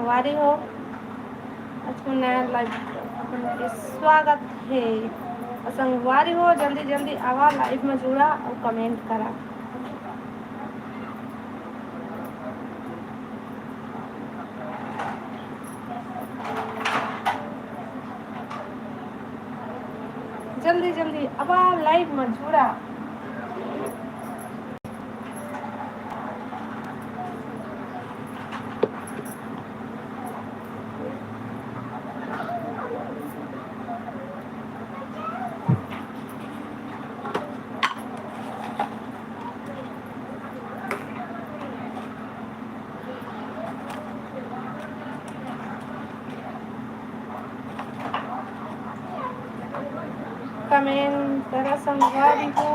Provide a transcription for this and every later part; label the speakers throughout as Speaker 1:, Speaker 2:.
Speaker 1: संगवारी हो, आज नया लाइव के स्वागत है। संगवारी हो जल्दी जल्दी आवा, लाइव में जुड़ा और कमेंट करा। जल्दी जल्दी आवा, लाइव में जुड़ा। कमेंट करा संगवारी हो।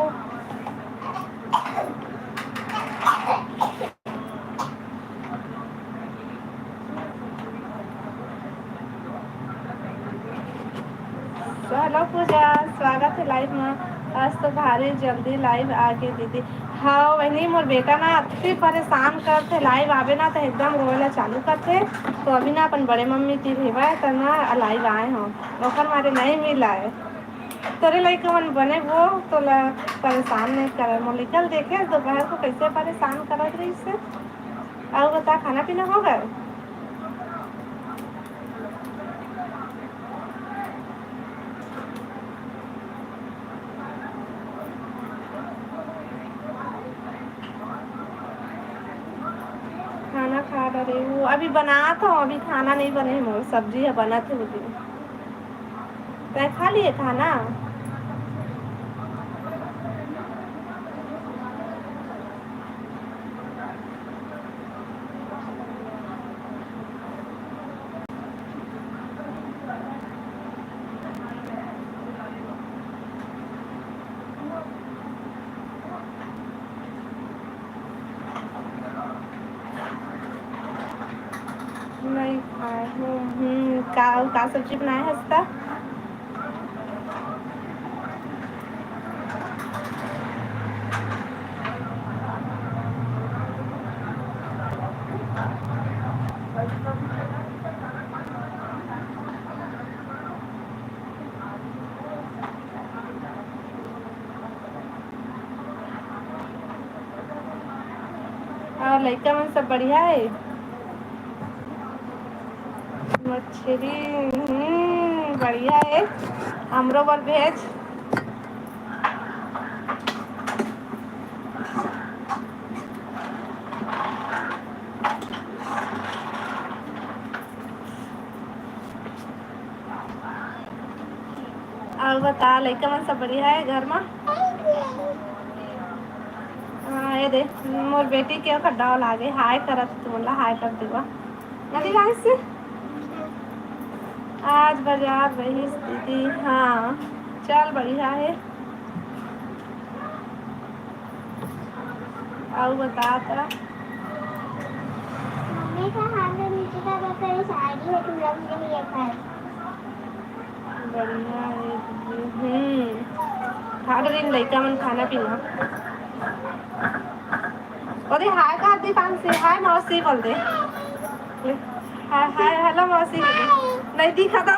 Speaker 1: हेलो पूजा, स्वागत है लाइव में। आज तो भारी जल्दी लाइव आ गई दीदी। हाँ वही मोर बेटा ना अति परेशान करते, लाइव आवे ना तो एकदम रोला चालू करते। तो अभी ना अपन बड़े मम्मी ती भेवा तो ना लाइव आए हम, ओकर मारे नहीं मिला है। तोरे लड़के मन बने वो तो परेशान नहीं करे। मोर निकल देखे दोपहर को कैसे परेशान करत रही से। और बता, खाना पीना हो गए? खाना खा रही हूँ, अभी बना तो अभी खाना नहीं बने, मोर सब्जी है बना थे मुझे। तय खा लिए खाना? नहीं खाए हूँ। का सब्जी बनाया है इसका? और लड़का मन सब बढ़िया है? मछली बढ़िया है, हमरो बर भेज। और बता, लड़का मन सब बढ़िया है घर में? हाँ ये दे मोर बेटी के खड्डा लागे, हाय करत तुमला हाय कर देवा नदी लाए से। आज बाजार रही स्थिति, हाँ चल बढ़िया है। और बता तो, मम्मी का हाथ में नीचे का बकरी साड़ी है, तुम लोग के लिए खाए बढ़िया है। हर दिन लड़का मन खाना पीना। अरे हाय का दी पान से, हाय मौसी बोल दे। हाय हाय हेलो मौसी। नहीं दिखा था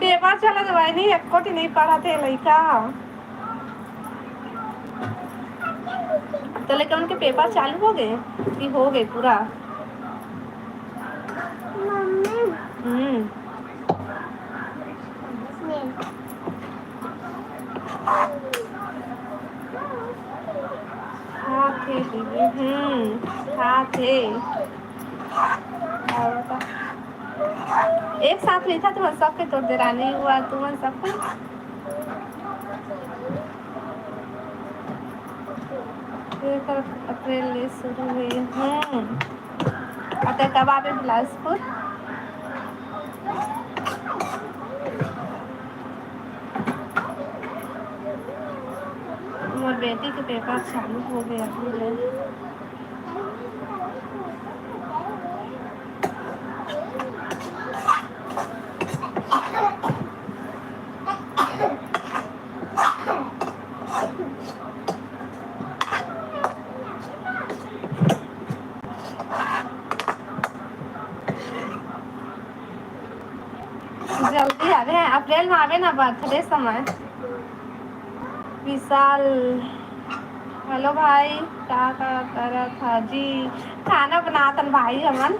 Speaker 1: पेपर चला दवाई नहीं, एक कोटी नहीं पढ़ा थे लड़का। तो लेकिन उनके पेपर चालू हो गए कि हो गए पूरा? हाँ थे दीदी, हाँ थे। और एक साथ नहीं था तुम सबके, तो देरानी हुआ तुम सबको। अप्रैल में शुरू हुई। कब आवे बिलासपुर? मोर बेटी के पेपर चालू हो गया है। जल्दी आवे, अप्रैल में आवे ना बर्थडे समय। विशाल, हेलो भाई, क्या करत था जी? खाना बनातन भाई हमन।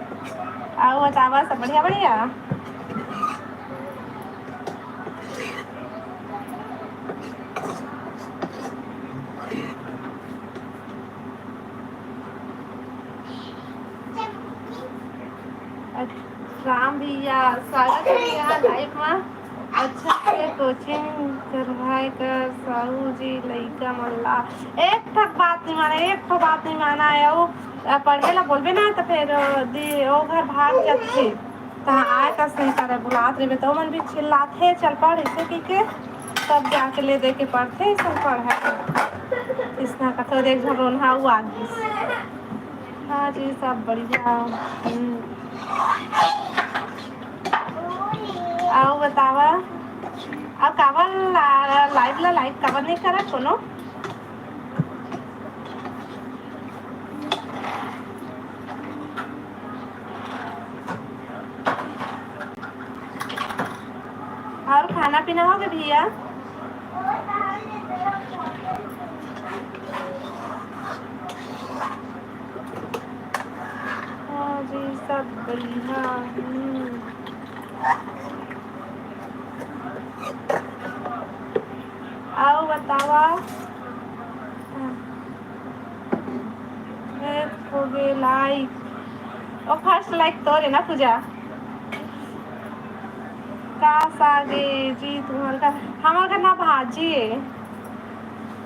Speaker 1: और बतावा सब बढ़िया बढ़िया। राम भैया, स्वागत है भैया लाइव में। अच्छा से कोचिंग करवाए कर साहू जी लइका मल्ला। एक ठक बात नहीं माना, एक ठो बात नहीं माना है। वो पढ़े ला बोलबे ना तो फिर वो घर भाग जाते। तहाँ आए कस नहीं करे, बुलात रहे तो मन भी चिल्लाते चल पढ़ इसे की के तब जाके ले दे के पढ़ते सब पढ़े इसना का तो देख झरोन हाँ वो आगे। हाँ जी सब बढ़िया। आओ बतावा, अब काबर लाइव ला लाइक काबर नहीं करा कोनो? और खाना पीना हो गया भैया? हाँ जी सब बढ़िया। आओ बतावा। हो गए लाइक और फर्स्ट लाइक तो रे ना पूजा का सागे जी तुम्हारे का हमारे घर ना भाजी है,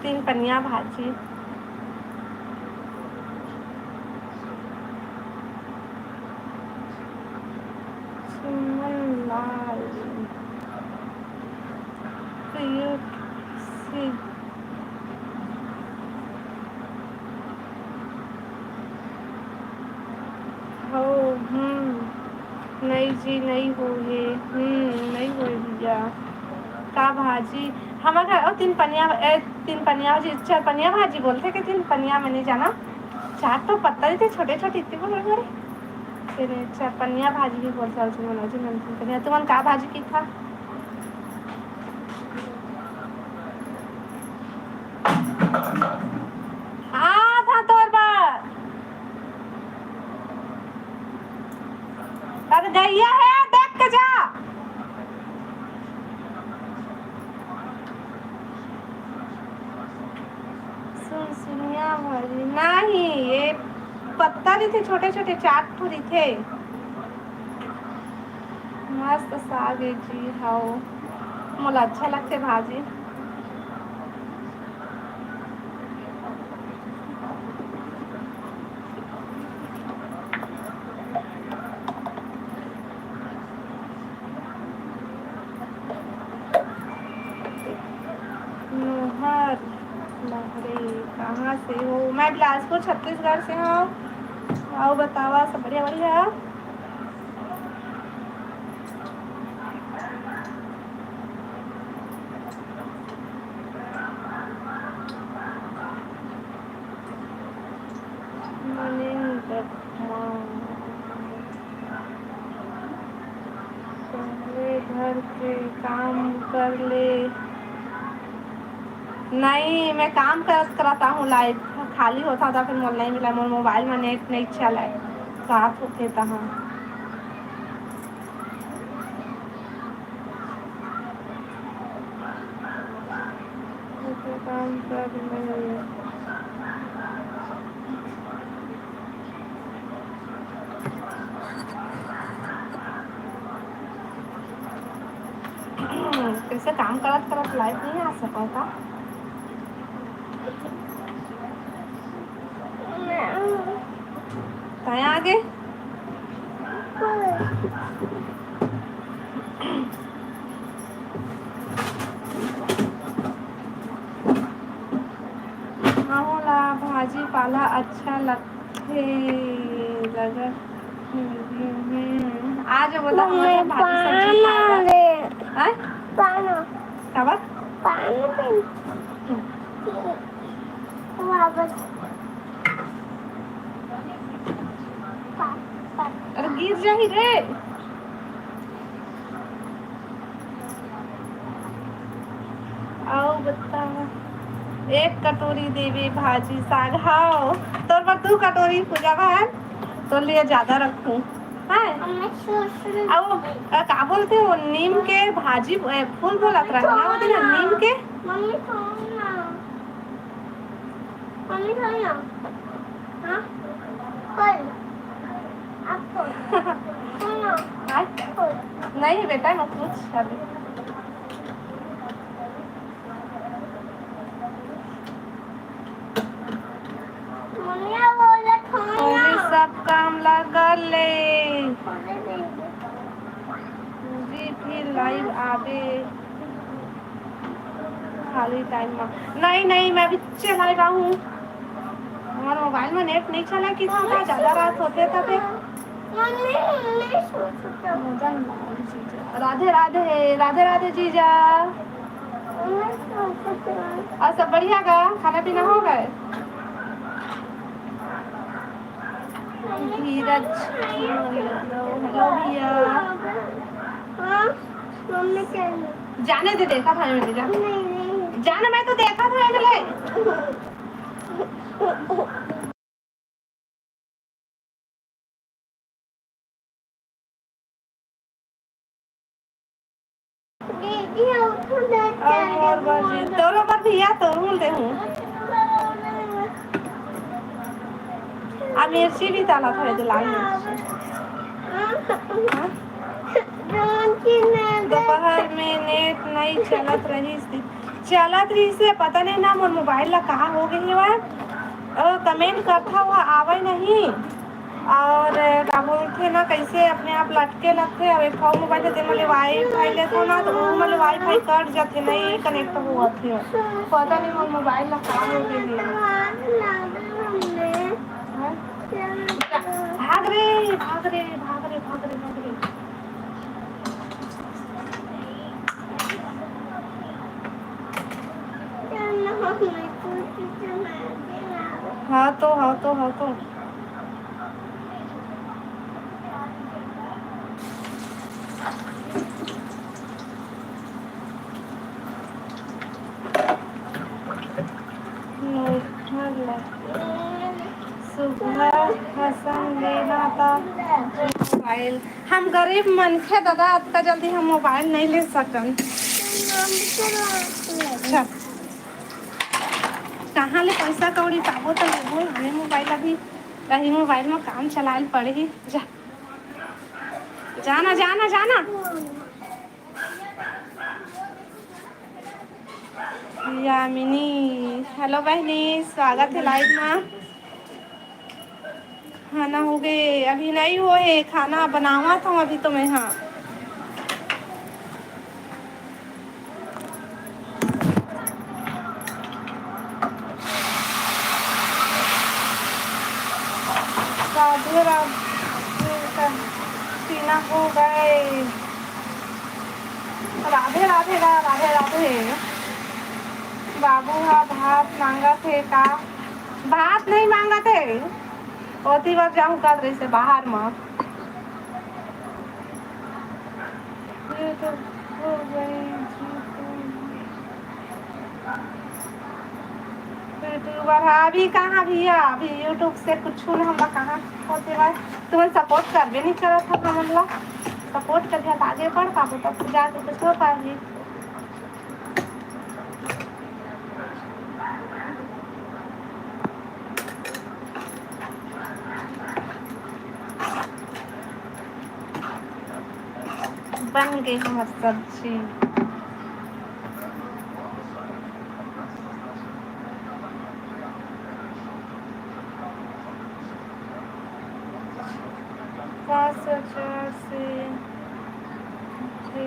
Speaker 1: 3 पनिया भाजी। सुमन लाल हो नहीं जी नहीं हुए, नहीं हुए भैया। का भाजी हमारे घर 3 पनिया जी 4 पनिया भाजी बोलते कि 3 पनिया में नहीं जाना। 4 तो पत्ता ही थे छोटे छोटे इतने बड़े बड़े। फिर 4 पनिया भाजी भी बोलते हैं जी पनिया। तुमन का भाजी की था? था तोर बार अरे गैया है देख के जा। सुनिया भाजी नहीं, ये पत्ता भी थे छोटे छोटे 4 ठुरी थे। मस्त साग है जी। हाँ मुझे अच्छा लगते भाजी। कहाँ से हो? मैं बिलासपुर छत्तीसगढ़ से हूँ। आओ बतावा सब बढ़िया बढ़िया। पहले घर के काम कर ले। नहीं मैं काम कराता हूँ लाइव खाली होता था फिर मोल नहीं मिला, मोर मोबाइल में नेट नहीं चला है साथ होते तहाँ काम कर ले। कैसे काम करत करत लाइव नहीं आ सका था? आगे भाजी पाला अच्छा लगते लगा। आज बोला भाजी गिर जाही रे। आओ बता, एक कटोरी देवी भाजी साग। हाँ तोर पर तू कटोरी पूजा है तो लिए ज्यादा रखूं है। अब का बोलते हो नीम के भाजी फूल बोलत रहा ना वो दिन नीम के। मम्मी हाँ नहीं बेटा मत पूछ अभी। सब काम लगल ले जी फिर लाइव आवे खाली टाइम में। नहीं मैं भी चला रहा हूँ। हमारे मोबाइल में नेट नहीं चला कि ज़्यादा रात होते तब। राधे राधे राधे राधे जीजा। और सब बढ़िया का खाना पीना हो गए। धीरज हेलो भैया। जाने दे देखा था मैंने जाना मैं तो देखा था मैंने। और बाजी दोनों पर भैया तो बोलते हूँ। अब मिर्ची भी डाला था तो लाल दोपहर में नेट नहीं चलत रही से पता नहीं ना मोर मोबाइल ला कहाँ हो गई है। कमेंट करता हुआ आवे नहीं और क्या बोलते ना कैसे अपने आप लटके लगते। अब एक मोबाइल से मतलब वाईफाई लेते ना तो वो मतलब वाईफाई कट जाते नहीं कनेक्ट हुआ थे। पता नहीं मोर मोबाइल ला कहाँ हो गई है। भाग रे भाग रे भाग रे भाग रे भाग रे। हाँ तो सुबह हसन लेना था मोबाइल। हम गरीब मन थे दादा इतना जल्दी हम मोबाइल नहीं ले सकन। अच्छा कहाँ ले पैसा कौड़ी पाबो तो लेबो हमें मोबाइल अभी रही मोबाइल में काम चलाए पड़े ही। जाना जाना जाना। यामिनी हेलो बहनी स्वागत है लाइव में। खाना हो गए अभी नहीं हो है खाना बनावा था अभी तो मैं। हाँ राधे राधे सीना हो गए। राधे राधे राधे राधे। बाबू हाँ भात मांगा थे का भात नहीं मांगा थे होती बार जाऊँ कर रही से बाहर में। यूट्यूबर अभी कहाँ भैया अभी यूट्यूब से कुछ न हम कहाँ होते भाई। तुम्हें सपोर्ट कर भी नहीं करा था हमला सपोर्ट कर दिया आगे बढ़ पाबो तब जाके कुछ हो पाएगी। बन गई हमारी सब्जी। से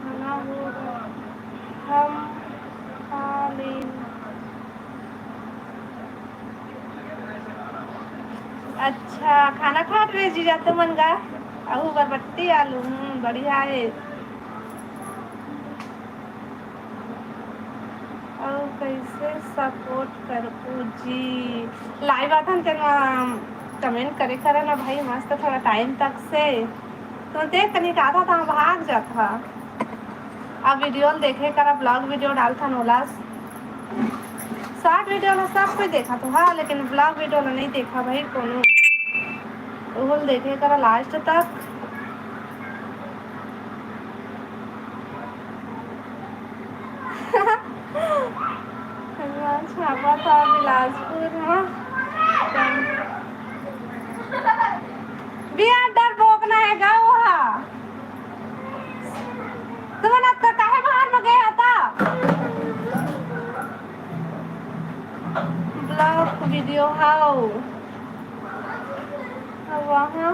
Speaker 1: खाना होगा हम खा लें। अच्छा खाना खा रहे जी जाते मन गा आहू बरबट्टी आलू बढ़िया है। और कैसे सपोर्ट कर जी लाइव आता तेना कमेंट करे करे ना भाई मस्त थोड़ा टाइम तक से तो देख कहीं आधा था भाग जाता। अब वीडियो देखे कर ब्लॉग वीडियो डालता नोला शॉर्ट वीडियो में सब कुछ देखा तो हाँ लेकिन ब्लॉग वीडियो में नहीं देखा भाई कोनो वो देखे कर लास्ट तक। छापा था बिलासपुर में बिया डर भोगना है गा वहाँ तुम्हें तो काहे बाहर में गया था ब्लॉग वीडियो हाउ वहाँ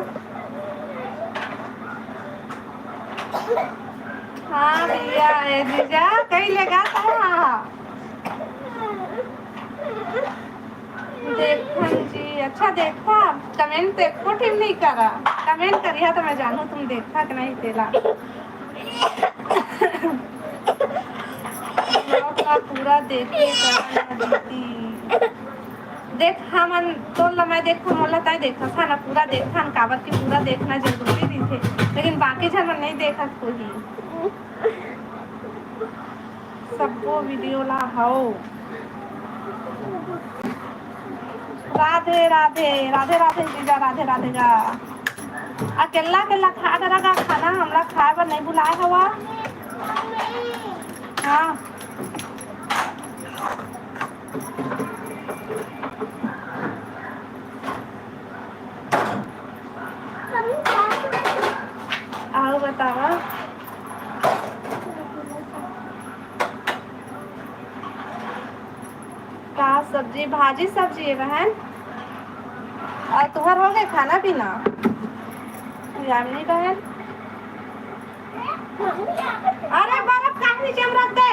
Speaker 1: हाँ भैया जीजा कहीं लगा था देखन जी अच्छा देखा कमेंट देखो ठीक नहीं करा कमेंट करिया तो मैं जानू तुम देखा कि नहीं तेला का पूरा देखे देख हम तो मैं देखा मोला ताई देखा था ना पूरा देखा कावत की पूरा देखना जरूरी नहीं थे लेकिन बाकी जन मन नहीं देखा कोई सबको वीडियो ला हाओ राधे राधे राधे राधे जीजा राधे राधे गा अकेला अकेला खा डरा खाना हमरा खाए पर नहीं बुलाए हवा हाँ आओ बतावा का सब्जी भाजी सब्जी है बहन और तुम्हार हो गए खाना पीना यामिनी बहन अरे बर्फ का नीचे में रख दे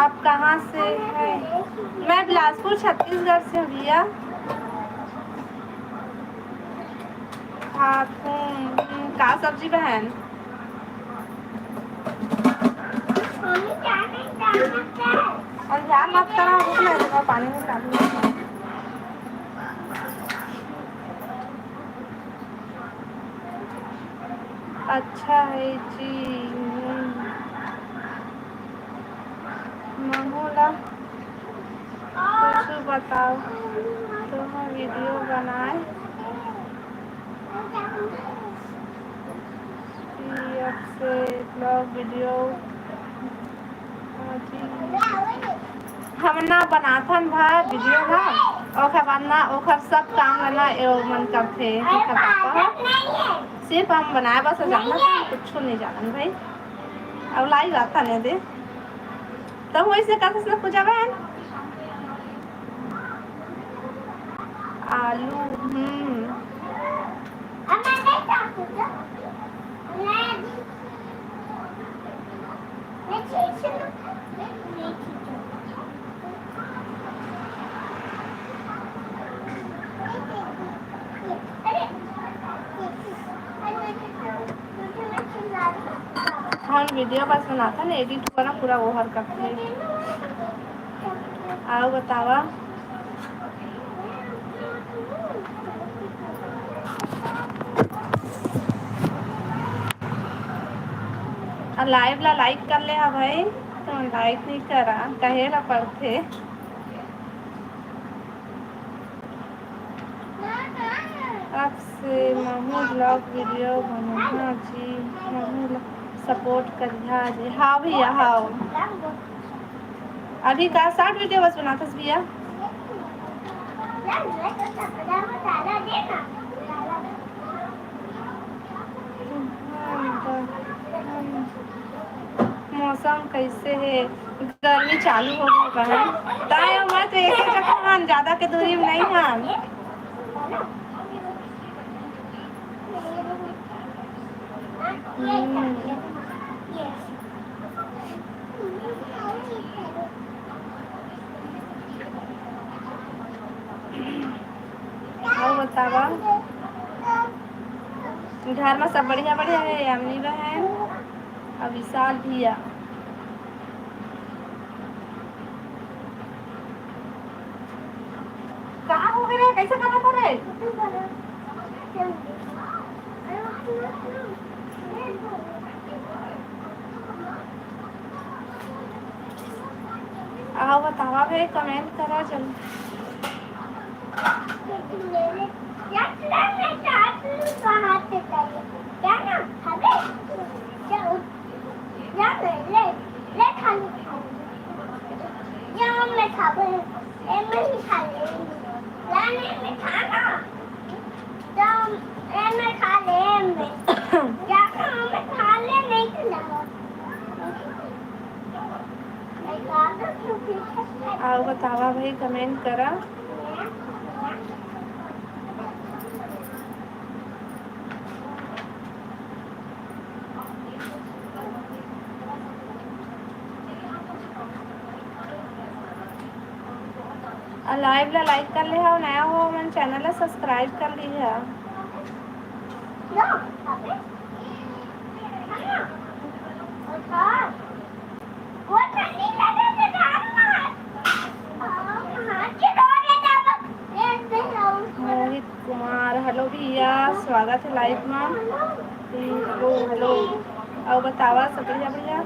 Speaker 1: आप कहाँ से हैं मैं बिलासपुर छत्तीसगढ़ से हूँ भैया का सब्जी बहन और ध्यान मत करा रुक ना पानी में डालूंगा अच्छा है जी मामूला कुछ बताओ तो हम वीडियो बनाए से ब्लॉग वीडियो हम ना बनाथन भा वीडियो भा ओखर बनना ओखर सब काम लेना मन करते सिर्फ हम बनाए बस जानना कुछ नहीं जानन भाई अब लाई जाता नहीं दे तो वैसे करते से पूजा बहन आलू हम वीडियो बस बनाता ना एडिट हुआ ना पूरा वो हर करते आओ बतावा लाइव ला लाइक कर ले हा भाई तो लाइक नहीं करा कहे ला पड़ते अब से महू ब्लॉग वीडियो बनाना जी महू सपोर्ट करिया जी हाँ भैया हाँ अभी का 60 वीडियो बस बनाता भैया मौसम कैसे है गर्मी चालू हो गई है ताए मैं तो एक ही जगह हन ज्यादा के दूरी में नहीं हन बतावा घर में सब बढ़िया बढ़िया है। अम्मी बहन और विशाल भैया। कहाँ हो गए? कैसे करना था रे? आओ बतावा भाई, कमेंट करा जल्दी। आओ बतावा भाई, कमेंट करा। लाइव ला लाइक कर ले हो, नया हो मैंने चैनल ला सब्सक्राइब कर ली है। मोहित कुमार, हेलो भैया, स्वागत है लाइव में। Hello hello. और बतावा सब बढ़िया बढ़िया।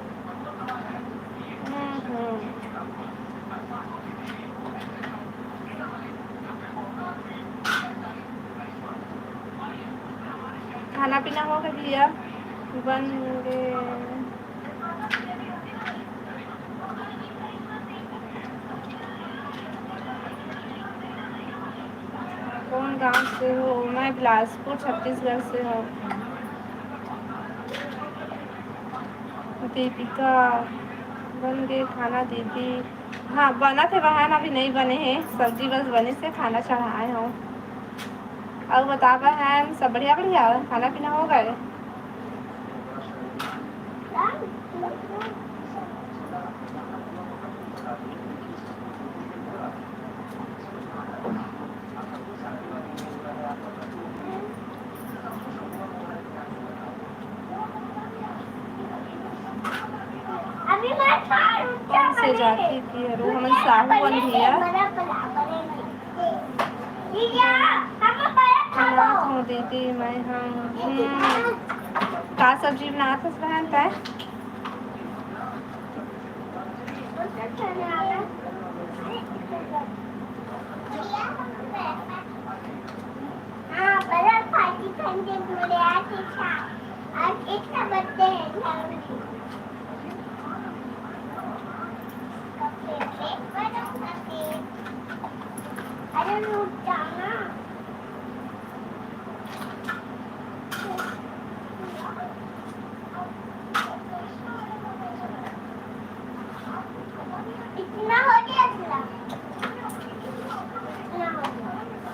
Speaker 1: खाना पीना हो गया भैया? बन गए। कौन गांव से हो? मैं बिलासपुर छत्तीसगढ़ से हूँ। दीपिका, बन गए खाना दीदी? हाँ बना थे बहन, अभी नहीं बने हैं, सब्जी बस बने से खाना चढ़ाए हूँ। और बता बहन सब बढ़िया बढ़िया, खाना पीना हो गए? कौन से जाती थी? रोहन साहू बन भैया। अनाथ हूँ दीदी मैं। हम का सब्जी बनात हस बहन तय?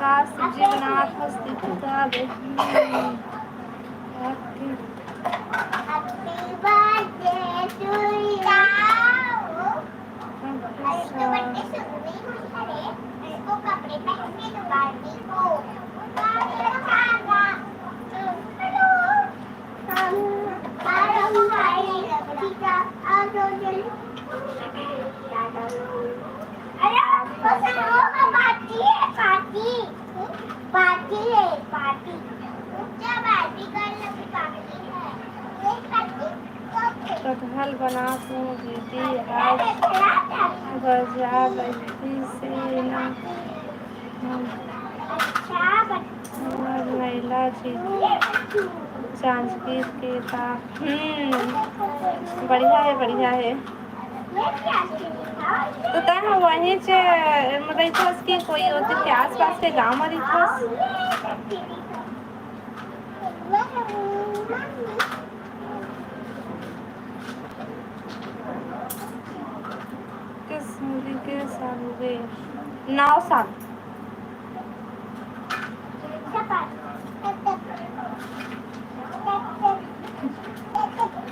Speaker 1: का सब्जी बनात हस दीपिका बहन? कटहल बनात हूँ दीदी, आज बाजार गई से ना महिला जी जांजगीर के था। बढ़िया है बढ़िया है। तो तय वहीं से रहीथस कि कोई होती के आस पास के गाँव में रहीथस? किस मूवी के साल हो गए? 9 साल।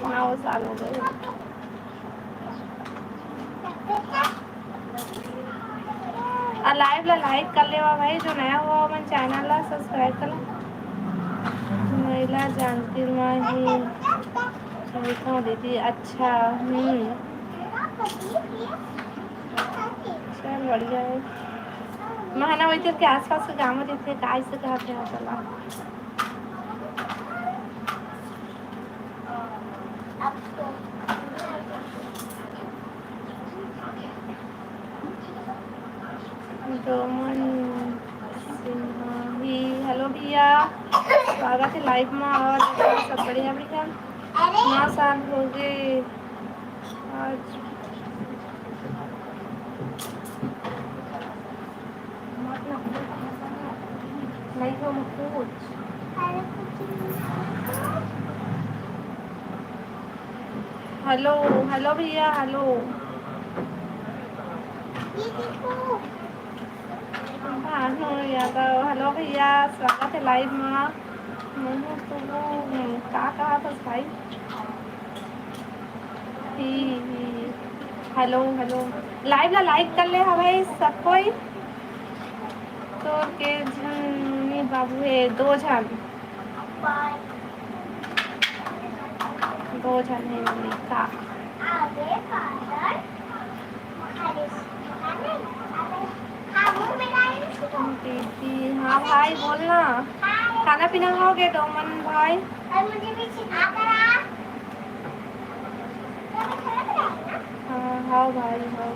Speaker 1: 9 साल हो गए। लाइव ला लाइक कर लेवा भाई, जो नया हुआ मन चैनल ला सब्सक्राइब कर ला। महिला जानती माही लिखा दीदी, अच्छा चल बढ़िया है। महाना वही के आसपास के गाँव में थे काय से कहते हैं चला डोमन सिन्हा। हेलो भैया, स्वागत है लाइव में। और सब बढ़िया बढ़िया। 9 साल हो गए आज। नहीं तो कुछ हेलो हेलो भैया, हेलो यादव। हेलो भैया, स्वागत है लाइव में। तो क्या कहा था भाई? हेलो हेलो, लाइव ला लाइक कर ले हमें सब कोई। तो के झन बाबू है 2 झन, 2 झन है मम्मी का। दीदी हाँ भाई बोलना। खाना पीना हो गया डोमन भाई? हाँ हाँ भाई हाँ।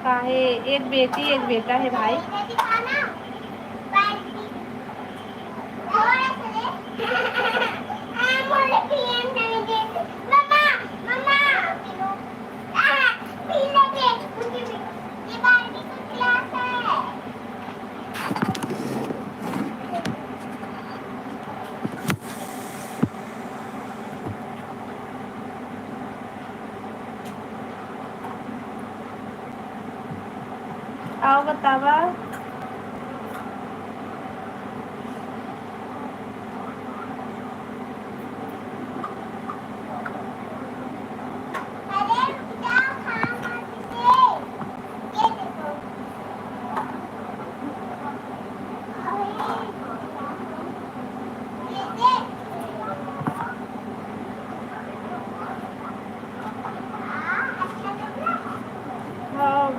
Speaker 1: का है? एक बेटी एक बेटा है भाई। आओ बतावा।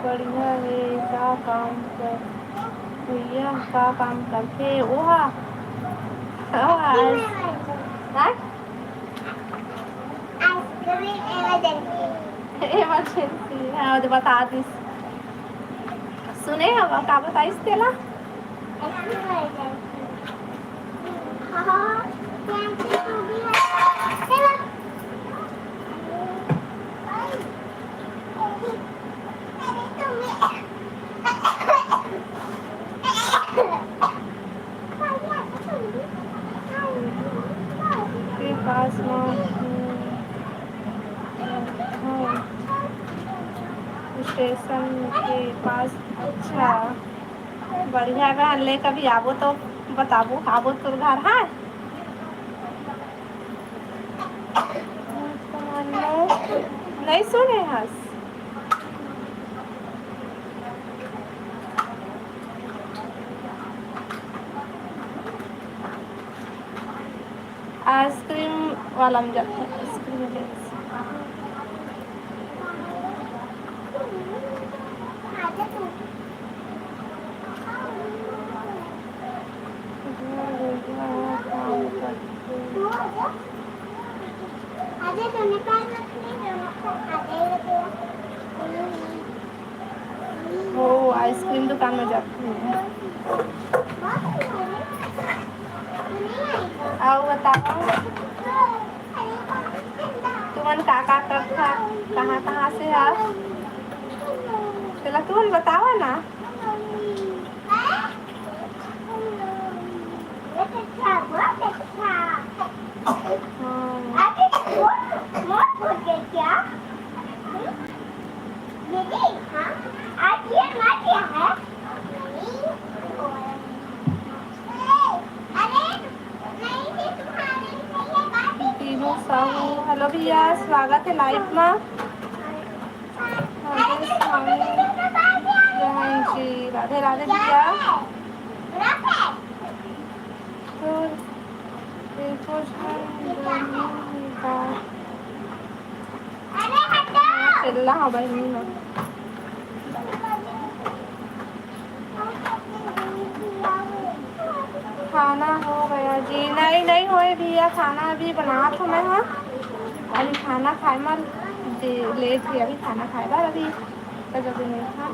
Speaker 1: बढ़िया है। क्या काम कर भैया, क्या काम करते ओहा? इमरजेंसी हाँ तो बता दी। सुने हम का बताइस तेला? के पास स्टेशन के पास। अच्छा बढ़िया बहन, ले कभी आबो तो बताबो, आबो तो घर है। नहीं सुने हस आइसक्रीम वाला में जाते हैं। आइसक्रीम वो आइसक्रीम दुकान में जाती हूँ। आओ बताओ तुमन का करता, कहाँ से है? चला तुमन बताओ ना। क्या तीनों साहू हेलो भैया स्वागत है लाइव में। राधे स्वामी जय जी राधे राधे भैया। तो देखो चल रहा बहनी में खाना हो गया जी। नहीं नहीं होए भैया खाना अभी बना तो मैं हाँ अभी खाना खाए मर लेट ही अभी खाना खाए बार अभी जब नहीं था।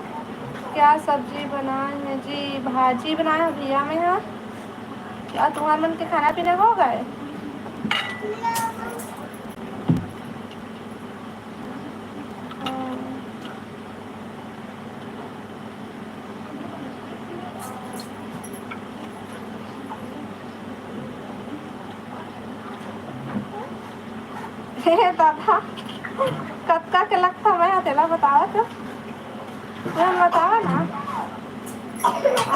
Speaker 1: क्या सब्जी बनाए हैं जी? भाजी बनाए हैं भैया में हाँ। क्या तुम्हारे मन के खाना पीना हो गए? दादा कत्का के लगता मैं तेला बतावा तो बतावा ना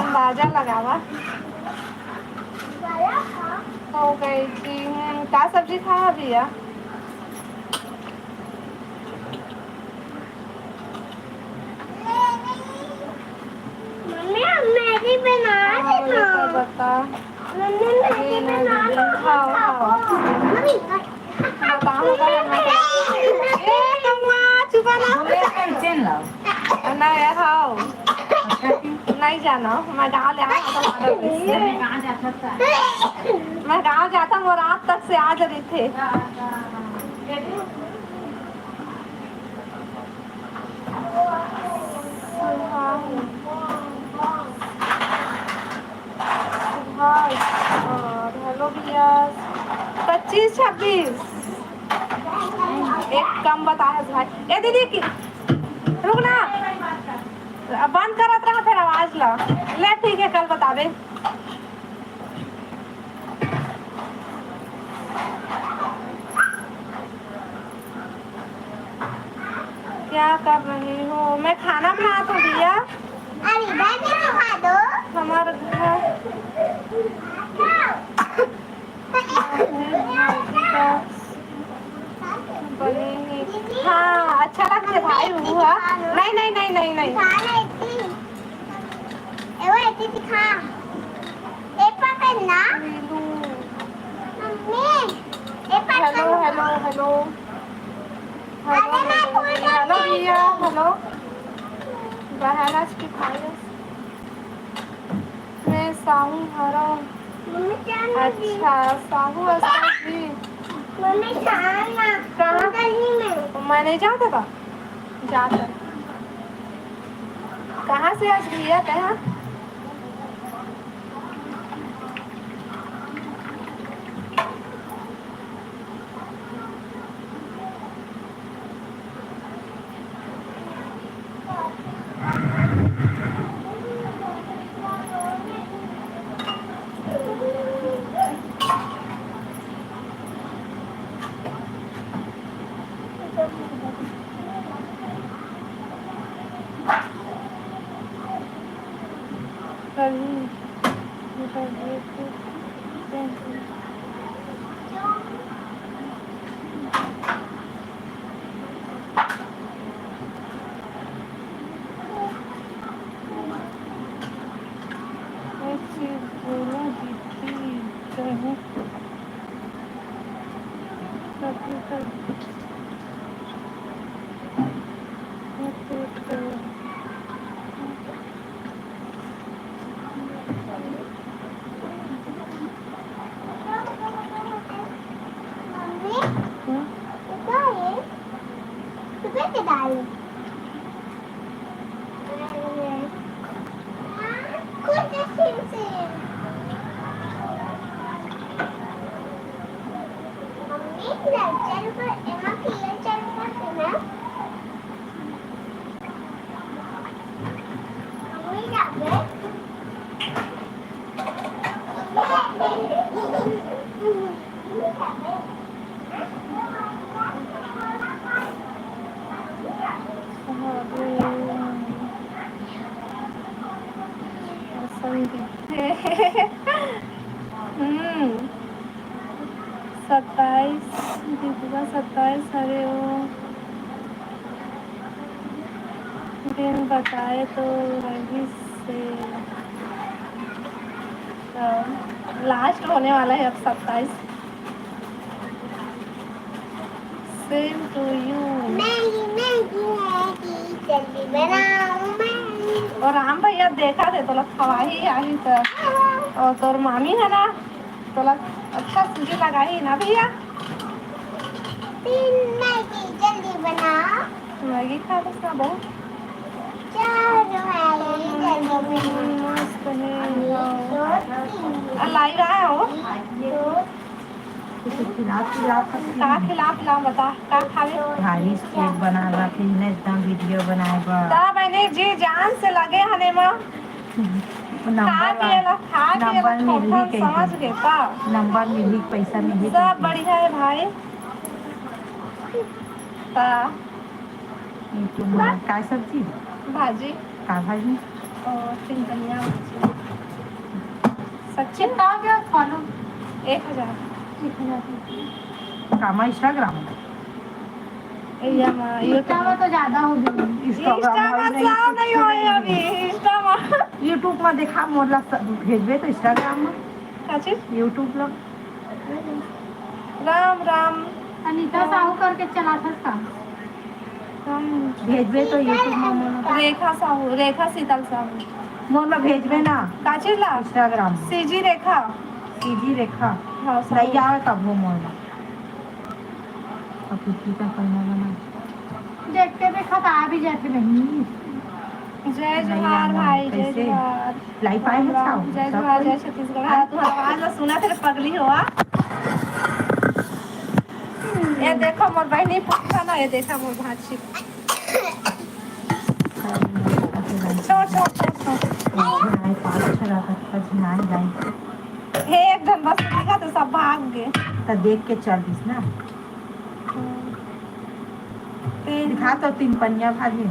Speaker 1: अंदाजा लगावा हो गई थी। क्या सब्जी खाया भैया?
Speaker 2: मैगी बना
Speaker 1: बता नहीं हाँ नहीं जाना मैं गाँव ले मैं गाँव जाता वो रात तक से आ रही थे। हेलो भैया 25-26 एक कम बताया भाई। ए दीदी की रुक ना बंद करत रहा फिर आवाज ला ले ठीक है कल बता दे। क्या कर रही हो? मैं खाना बना तो भैया हमारे घर हाँ अच्छा लगता है भाई हुआ। नहीं नहीं नहीं नहीं नहीं हेलो हेलो हेलो हेलो भैया हेलो बहना की मैं साहू हरा। अच्छा साहू जी मैं नहीं जाता था जाता कहाँ से आज भैया कहाँ? 27 दीपिका 27 अरे वो दिन बताए तो वही से लास्ट होने वाला है अब 27। Same to you. और राम भैया देखा थे तो लोग खवाही आई तो और तोर मामी है ना तो लोग अच्छा सूजी लगाई ना भैया।
Speaker 2: जल्दी बना।
Speaker 1: मैगी खा बस ना बहुत मस्त है। लाई रहा हो का खिला बता का खावे
Speaker 2: भारी केक बना रहा थी ने इतना वीडियो बनाएगा
Speaker 1: ता मैंने जी जान से लगे हने में नंबर मिली समझ गए का
Speaker 2: नंबर मिली पैसा मिली
Speaker 1: सब बढ़िया है भाई ता
Speaker 2: काय सब्जी
Speaker 1: भाजी
Speaker 2: का भाजी
Speaker 1: और तीन धनिया सच्ची
Speaker 2: का गया फॉलो
Speaker 1: 1000
Speaker 2: कामा इंस्टाग्राम
Speaker 1: यूट्यूब
Speaker 2: तो ज्यादा हो गई
Speaker 1: इंस्टाग्राम नहीं हो अभी इंस्टाग्राम
Speaker 2: यूट्यूब में देखा मोरला भेजबे तो इंस्टाग्राम में
Speaker 1: का चीज
Speaker 2: यूट्यूब लो
Speaker 1: राम राम
Speaker 2: अनीता साहू करके चला था भेजबे तो यूट्यूब में
Speaker 1: रेखा शीतल साहू
Speaker 2: मोर में भेजबे ना
Speaker 1: का चीज ला
Speaker 2: इंस्टाग्राम
Speaker 1: सीजी रेखा
Speaker 2: हाँ नहीं आवे तब वो मोर अब किसी का करना बना देखते देखा तो आ भी जाते नहीं
Speaker 1: जय जोहार भाई जय जोहार
Speaker 2: लाइफ आए हैं साहू
Speaker 1: जय जोहार जय छत्तीसगढ़ हाँ तुम्हारा आवाज सुना तेरे पगली हुआ ये देखो मोर बहनी पूछा ना ये देखा मोर भाची हे एकदम बस दिखा तो सब भाग गए
Speaker 2: तो देख के चल दिस ना दिखा तो 3 पनिया भाजी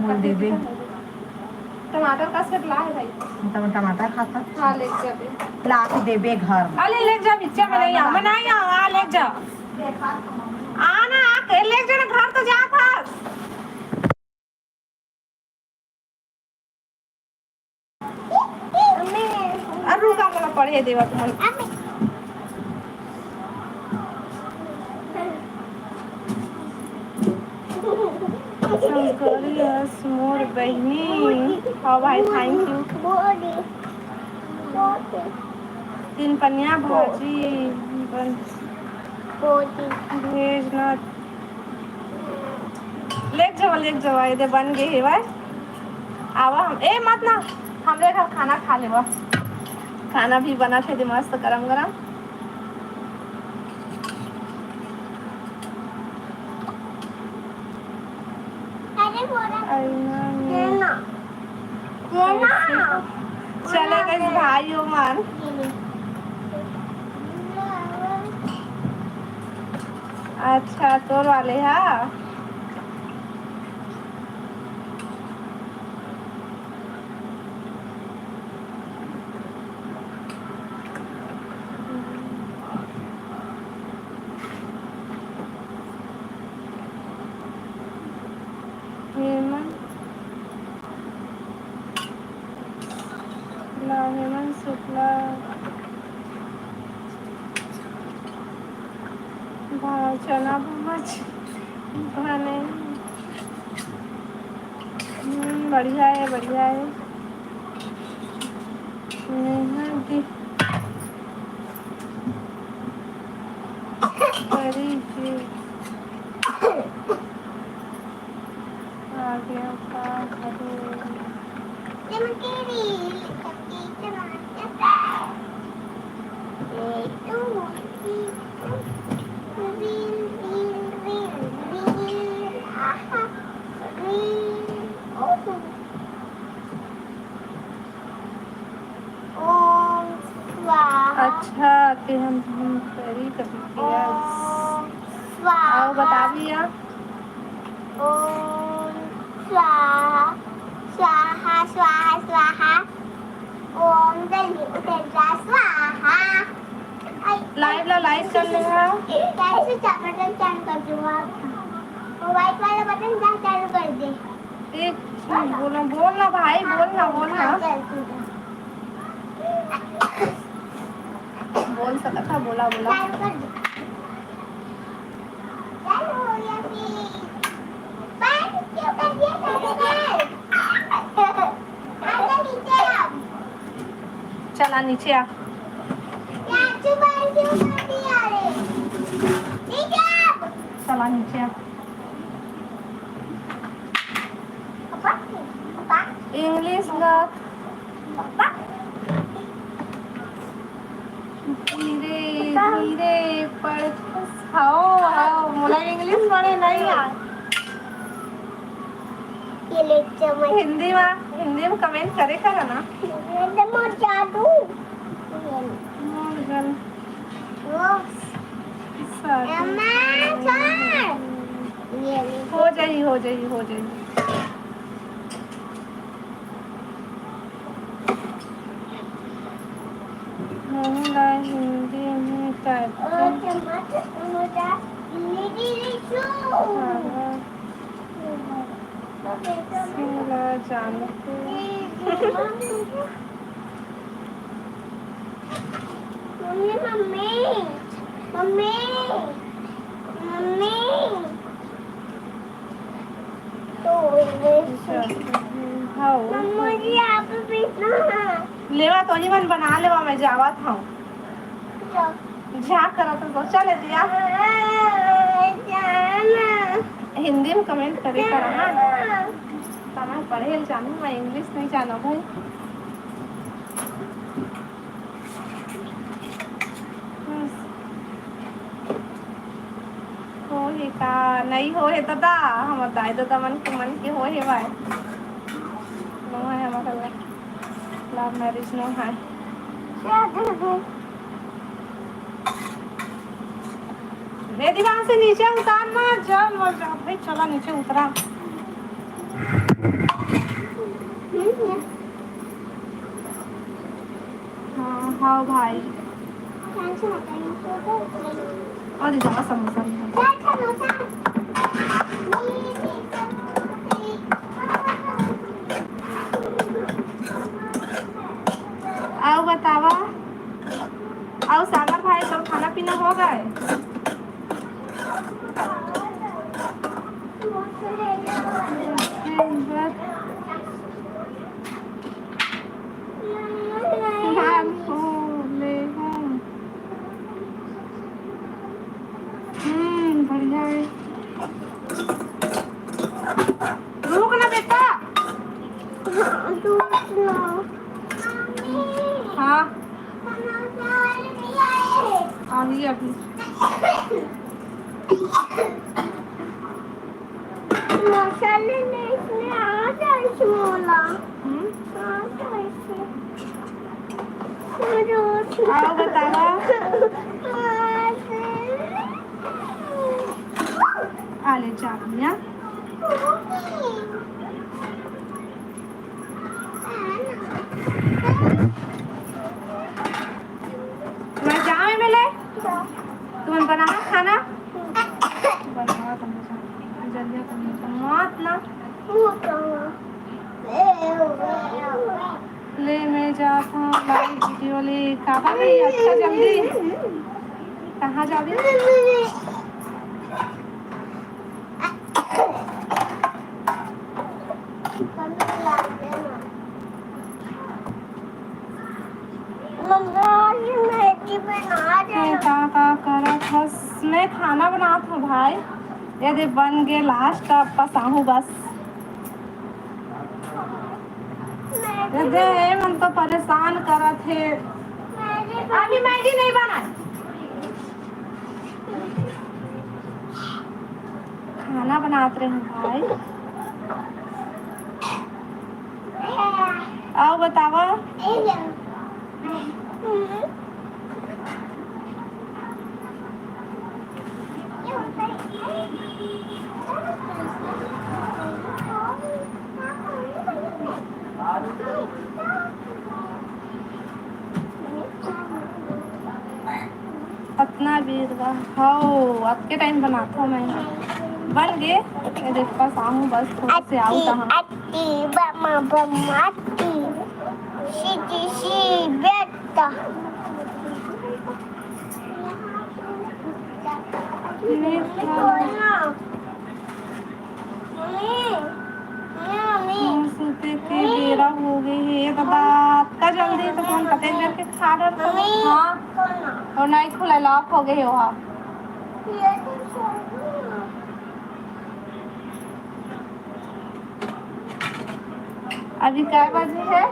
Speaker 2: मोल देबे
Speaker 1: टमाटर का सेट ला है भाई
Speaker 2: टमाटर खाता
Speaker 1: हाँ ले जाबे
Speaker 2: ला के देबे घर में
Speaker 1: अरे ले जा बिच्चा में नहीं आ मैं नहीं आ ले जा आना आ ले जा ना घर तो जा था रुका मला पढ़े देवा तुम मोर बहनी हाँ भाई थैंक यू 3 पनिया भाजी भेजना ले जाओ ये बन गए है भाई आवा हम ए मत ना हमरे घर खाना खा लेवा खाना भी बना थे मस्त गरम गरम चले गए भाइयों मन अच्छा तोर वाले हाँ हेमंत शुक्ला चना भुज बने बढ़िया है आगे अच्छा कि हम करी कभी किया आओ बता दिया लाइव ला लाइक कर ले हाँ।
Speaker 2: व्हाइट वाला बटन चालू कर दे।
Speaker 1: एक बोलना भाई बोलना बोल सकता था बोला
Speaker 2: चालू कर दे। चालू हो गया फिर। बंद क्यों कर दिया तुमने? आजा नीचे आओ।
Speaker 1: चला नीचे आ।
Speaker 2: चाचू बंद क्यों कर दिया रे? नीचे आओ।
Speaker 1: चला नीचे आ।
Speaker 2: पापा
Speaker 1: इंग्लिश ला
Speaker 2: पापा
Speaker 1: धीरे धीरे पढ़ हाओ मला इंग्लिश पढ़े नहीं यार।
Speaker 2: ये लेक्चर में
Speaker 1: हिंदी में कमेंट करे करा ना।
Speaker 2: मैं जादू
Speaker 1: मॉर्गन
Speaker 2: वो अम्मा सर ये
Speaker 1: हो जाएगी हिंदी में टाइप जानते
Speaker 2: मम्मी तो मुझे आप
Speaker 1: लेवा तो ही मन बना लेवा मैं जावा था झाक करा तो चले दिया हिंदी में कमेंट करे करा ना मैं पढ़े जानू मैं इंग्लिश नहीं जाना भाई। हो हे का नहीं हो हे दादा हमार दाई दादा मन के हो हे भाई नो है हमारा लव मैरिज नो है। मेरी वहां से नीचे उतारना जब भाई चला नीचे उतरा। हाँ भाई और जाओ समोसा आओ बतावा आओ सागर भाई सब खाना पीना हो गए। बढ़िया है रुक ना बेटा हाँ आही अभी
Speaker 2: मसाले नहीं इसमें आ जाए मोला
Speaker 1: आओ बतावा आले चाबियाँ तुम्हारे जामे मिले तुम्हें बनाना खाना बनावा जल्दी मत ना ले मैं जाता हूँ लाइव वीडियो ले कहाँ गई अच्छा जल्दी कहाँ जा रही का करत मैं खाना बनात हूँ भाई यदि बन गए लास्ट अब पसाहूँ बस यदि मन तो परेशान करत है अभी मैगी नहीं बना खाना बनाते रहे भाई आओ बतावा बीरवा हो अब के टाइम बनाता हूँ मैं बन गए मेरे पास आऊँ बस थोड़ा से आऊँ कहाँ
Speaker 2: अट्टी बमा बमा अट्टी सी सी बेटा
Speaker 1: सूते की बेरा हो गई है तो बात का जल्दी तो कौन पता है के खा रहा हाँ और नहीं खुला लॉक हो गए हो आप अभी क्या बजे है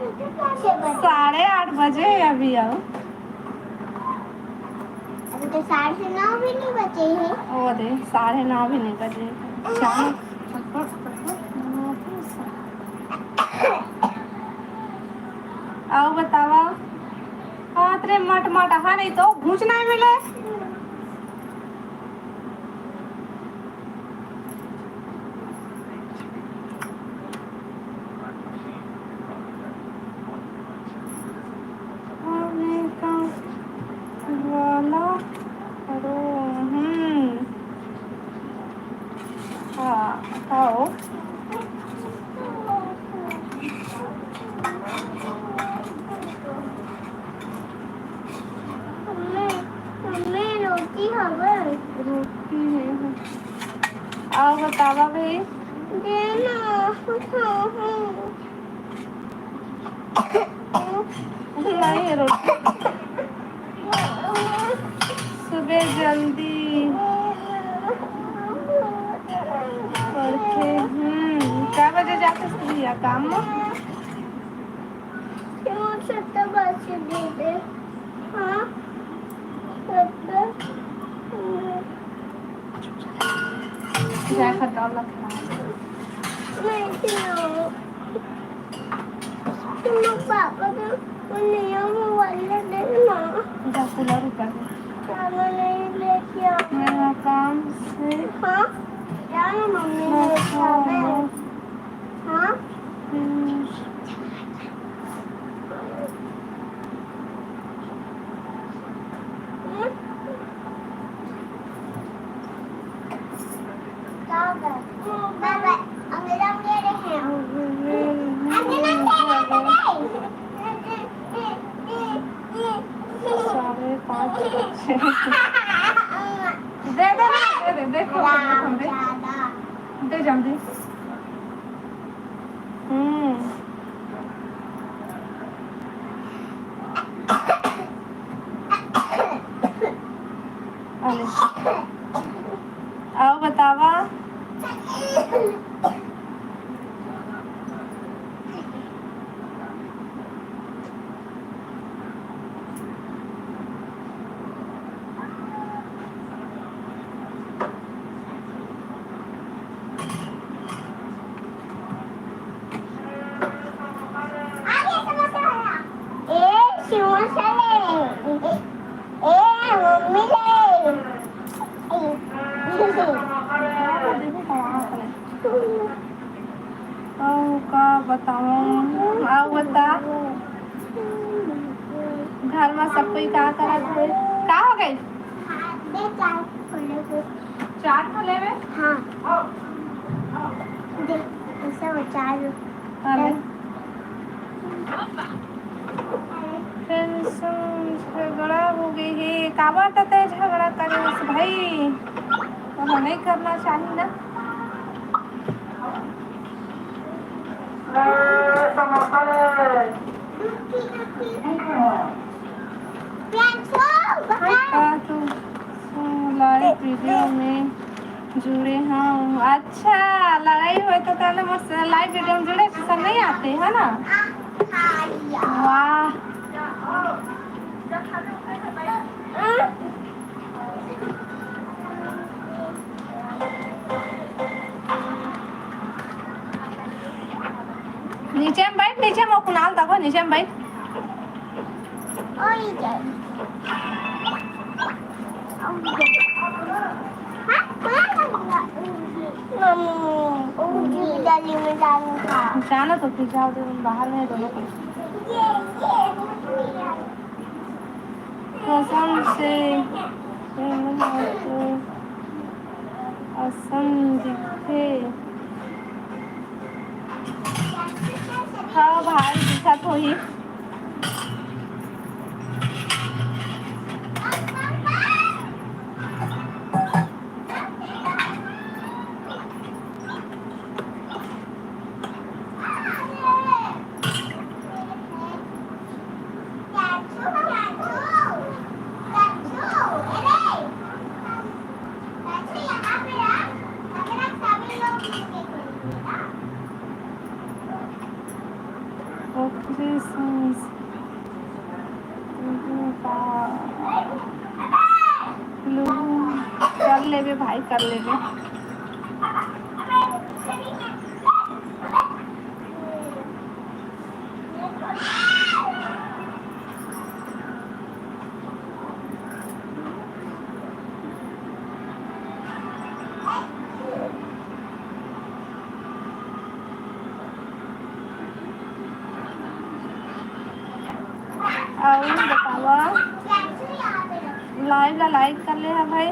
Speaker 1: 8:30 बजे है अभी आओ
Speaker 2: अभी तो 9:30 भी नहीं बचे हैं
Speaker 1: ओ दे 9:30 भी नहीं बजे चार आओ बतावा हाँ तेरे मट मट हाँ नहीं तो घूच नहीं मिले वाला करो हाँ खाओ
Speaker 2: रोटी खबर
Speaker 1: रोटी है आओ बतावा भाई नहीं रोटी सुबह जल्दी करके क्या बजे जाते स्कूल काम में
Speaker 2: दे दे हाँ
Speaker 1: जा खटाव लगता
Speaker 2: पापा तो नियम वाले देना
Speaker 1: जा कूलर ऊपर
Speaker 2: खाना नहीं लेके आ
Speaker 1: मेरा काम से
Speaker 2: हाँ जाना मम्मी लेके आवे हाँ बाबा अंगेरा मेरे हैं
Speaker 1: साढ़े 5 दे दे देखो दे जल्दी आओ बतावा का बताऊं आओ बता घर में सब कोई क्या करत है का हो गई चाट खोले में
Speaker 2: हाँ ऐसा हो चार
Speaker 1: अरे झगड़ा हो गई है का बात है झगड़ा करे भाई तो नहीं करना चाहिए ना लाइव वीडियो में जुड़े हाँ अच्छा लड़ाई हुई तो लाइव वीडियो में जुड़े सब नहीं आते है ना वाह नीचे में बैठ नीचे में कुनाल तक नीचे में बैठ जाना तो फिर जाओ बाहर में दोनों को कसम से असम दिखे। हाँ भाई दिखत होही। कर लेबे भाई कर लेबे। और बतावा लाइव ला लाइक कर ले है भाई।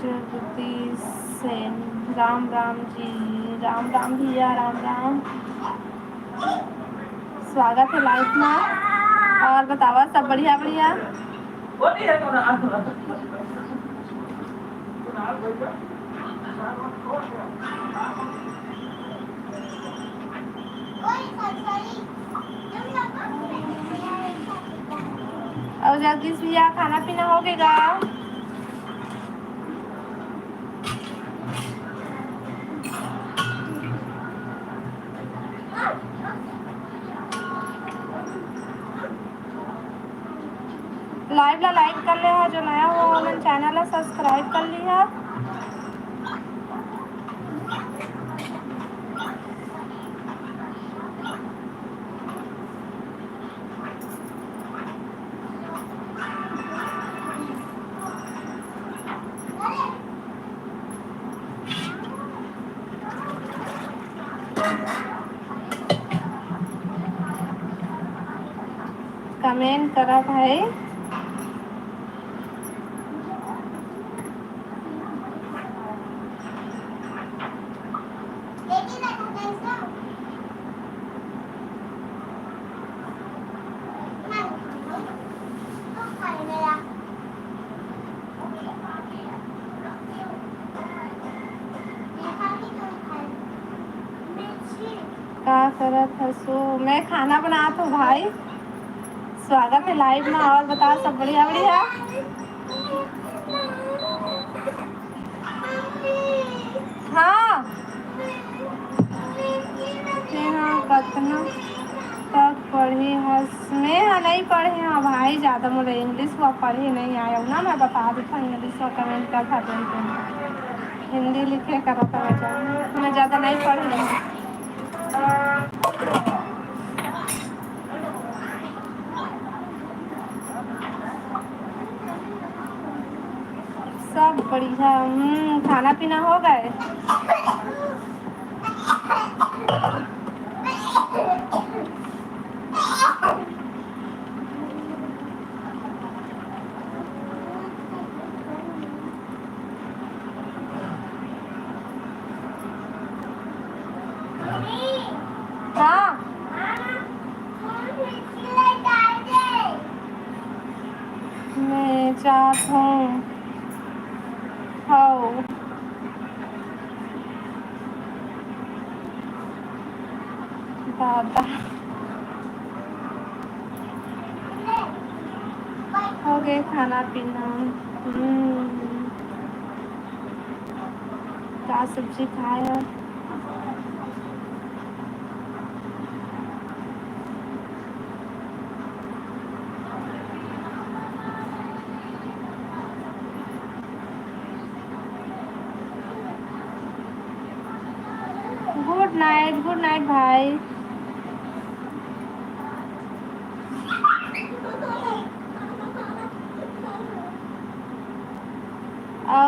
Speaker 1: जगदीश सेन राम राम जी, राम राम भैया, राम राम। स्वागत है लाइफ में। और बतावा सब बढ़िया बढ़िया। और जगदीश भैया खाना पीना हो गएगा? लाइव ला लाइक कर ले है, जो नया हुआ मैंने चैनल ला सब्सक्राइब कर ली है। कमेंट करा भाई। क्या करत हसो? मैं खाना बनात हूँ भाई। स्वागत है लाइव में। और बता सब बढ़िया बढ़िया। हाँ कतना तक पढ़ी हस में नहीं पढ़े हैं भाई ज़्यादा। मुझे इंग्लिश वो पढ़ी नहीं आया ना, मैं बता देता हूँ इंग्लिश का कमेंट कर था हिंदी लिखे करा था मैं ज़्यादा नहीं पढ़ी। सब बढ़िया। खाना पीना हो गए? हाँ मैं चाहता हूँ दादा हो गए खाना पीना। क्या सब्जी खाया? गुड नाइट भाई।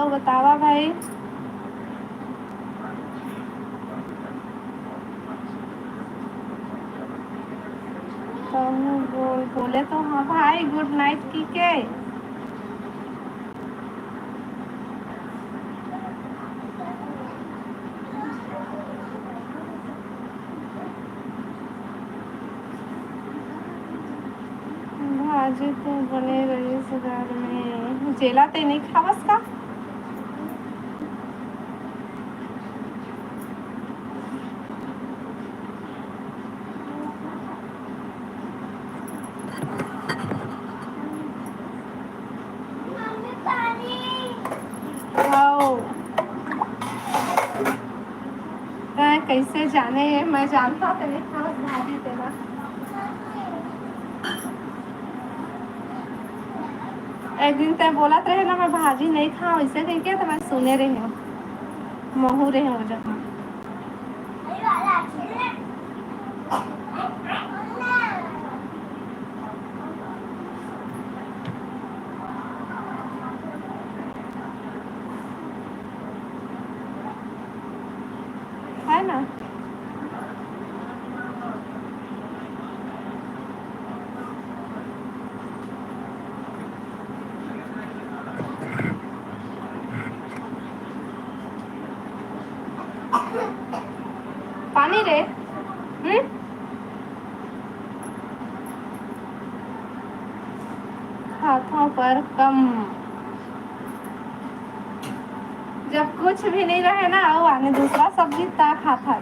Speaker 1: हाँ बतावा भाई। तो बोले तो हाँ भाई गुड नाइट की के। भाजी तो बने रही घर में जेला ते नहीं खावस का।
Speaker 2: मम्मी पानी।
Speaker 1: आओ कैसे जाने मैं जानता तो नहीं खावस भाजी तेरा। एक दिन तय बोला रहे ना मैं भाजी नहीं खाऊं इसे कह के तो मैं सुने रही हूँ महू रहे हूँ जब
Speaker 2: अरे वाला खेलने।
Speaker 1: है ना। पानी रे। हाथों पर कम जब कुछ भी नहीं रहे ना वो आने दूसरा सब्जी ता खाता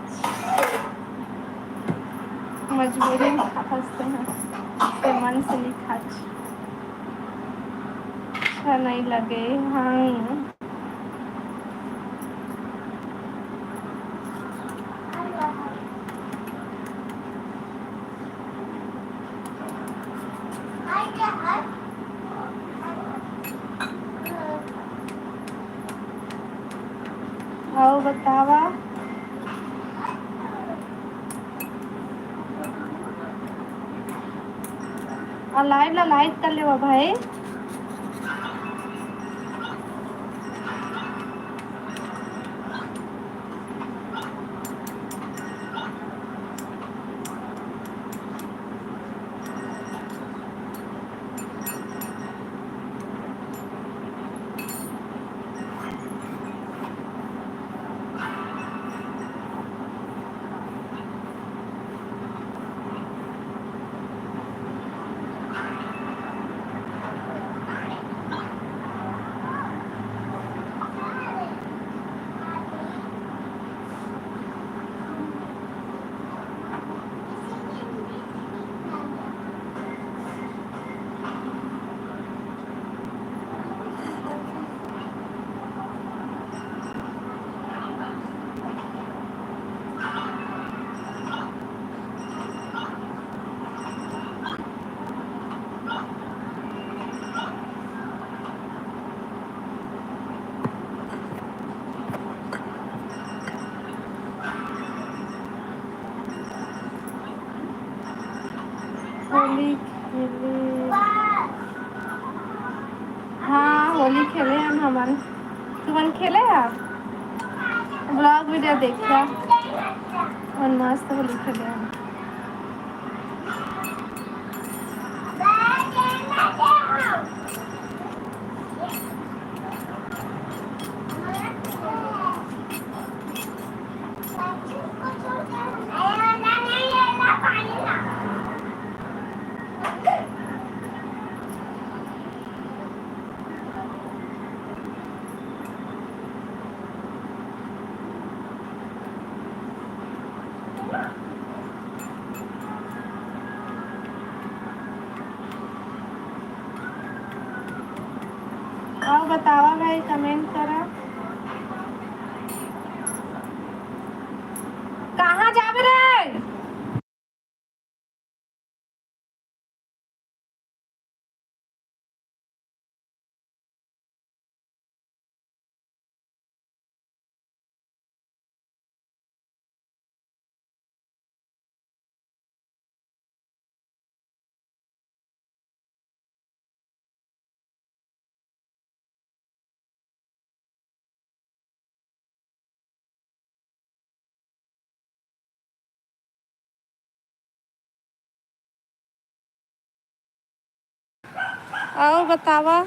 Speaker 1: मजबूरी में खाते हैं से मन से नहीं खाच अच्छा नहीं लगे। हाँ और बतावा। और लाइट कर ले भाई। होली खेले। हाँ होली खेले हम हमन तुमन खेले आप ब्लॉग वीडियो देखा और मस्त होली खेले हम। और बतावा भाई कमेंट करा। कहाँ जाबे रे। और बतावा।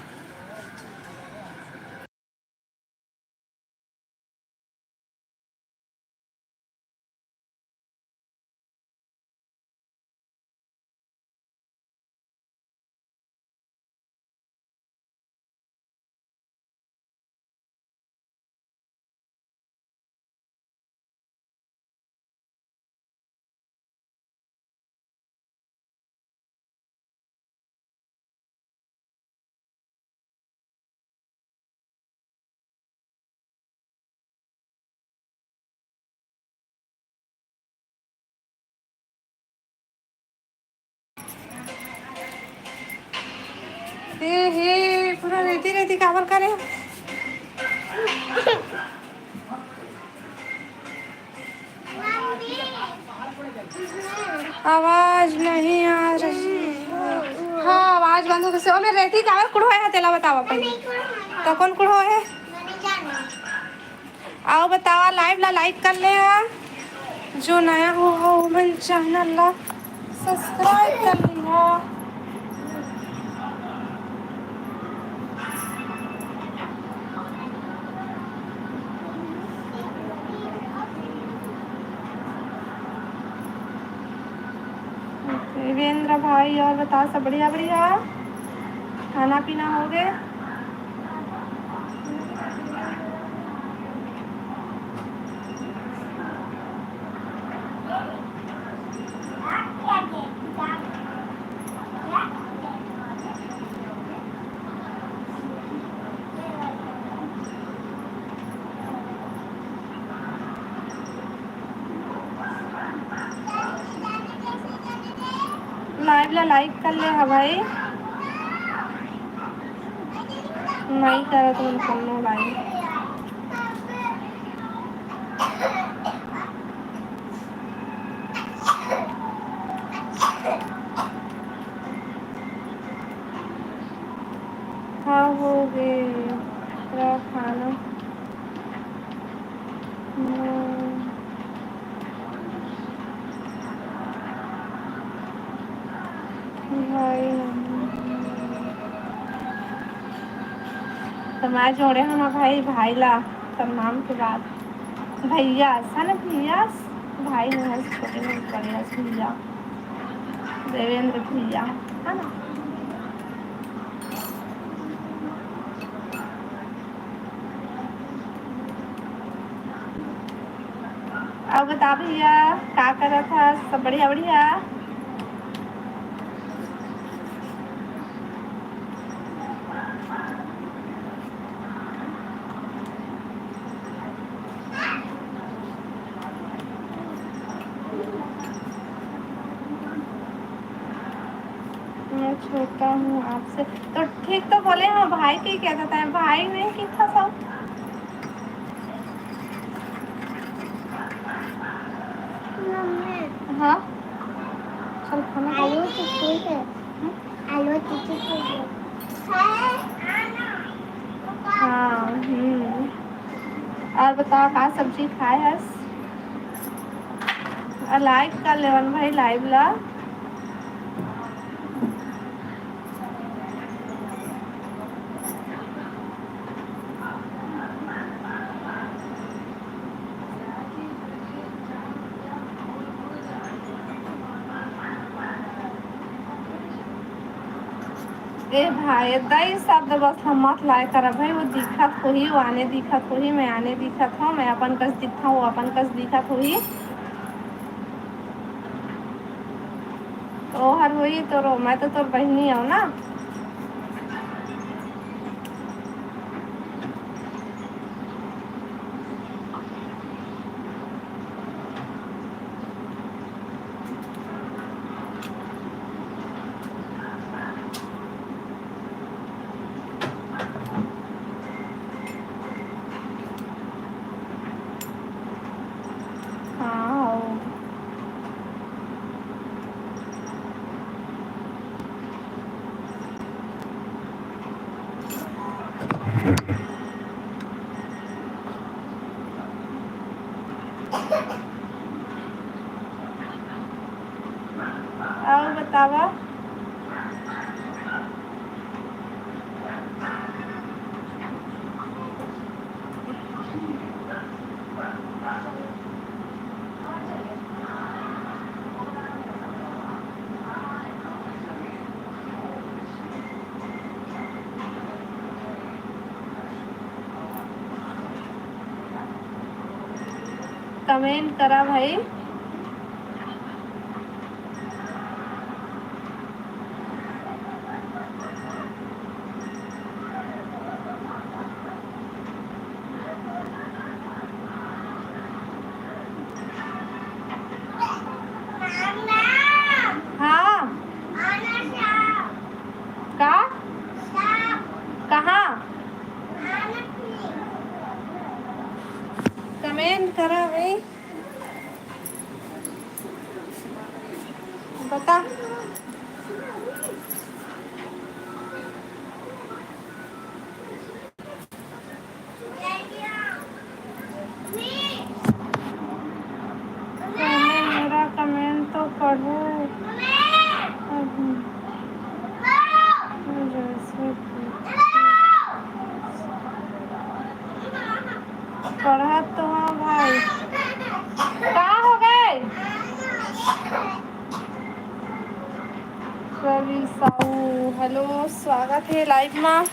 Speaker 1: हे पूरा रेती रेती काबर करे। आवाज नहीं आ रही। हाँ आवाज बंद हो गई। ओ मैं रेती काबर कुड़ो है तेला बतावा पहले। तो कौन कुड़ो है? आओ बतावा लाइव ला लाइक कर ले हा। जो नया हो मन चैनल ला सब्सक्राइब कर लिया। देवेंद्र भाई और बता सब बढ़िया बढ़िया। खाना पीना हो गए? लाइव ला लाइक कर ले हा भाई। नहीं करा तो उनको लाइव। हाँ हो गए पूरा खाना। भाई तो मैं जोड़े हम भाई भाई ला सब नाम के बाद भैया है ना भैया भाई है छोटे में बढ़िया भैया देवेंद्र भैया है ना। अब बता भैया क्या कर रहा था? सब बढ़िया बढ़िया। मैं छोटा हूँ आपसे तो ठीक तो बोले हाँ भाई की क्या कहता है भाई नहीं की था सब। हाँ चल खाना
Speaker 2: आलू टिक्की है। आलू टिक्की है।
Speaker 1: हाँ और बताओ क्या सब्जी खाए है? लाइक कर लेवन भाई लाइव ला। ए भाई दई शब्द बस हम मत लाए कर भाई वो दिखत हो ही वो आने दिखत हो ही मैं आने दिखत हूँ मैं अपन कस दिखा हूँ अपन कस दिखत हो ही तो हर हुई तो रो मैं तो तोर बहनी हूँ ना। हाँ और बतावा। कमेंट करा भाई।
Speaker 2: मामा
Speaker 1: हाँ
Speaker 2: आना साहब
Speaker 1: का
Speaker 2: साहब
Speaker 1: कहाँ
Speaker 2: आना प्लीज।
Speaker 1: कमेंट करा भाई, बता। पहले मेरा कमेंट तो पढ़ो। जैसे पढ़ा तो हाँ भाई। कहाँ हो गए रवि साहू? हेलो, स्वागत है लाइव में।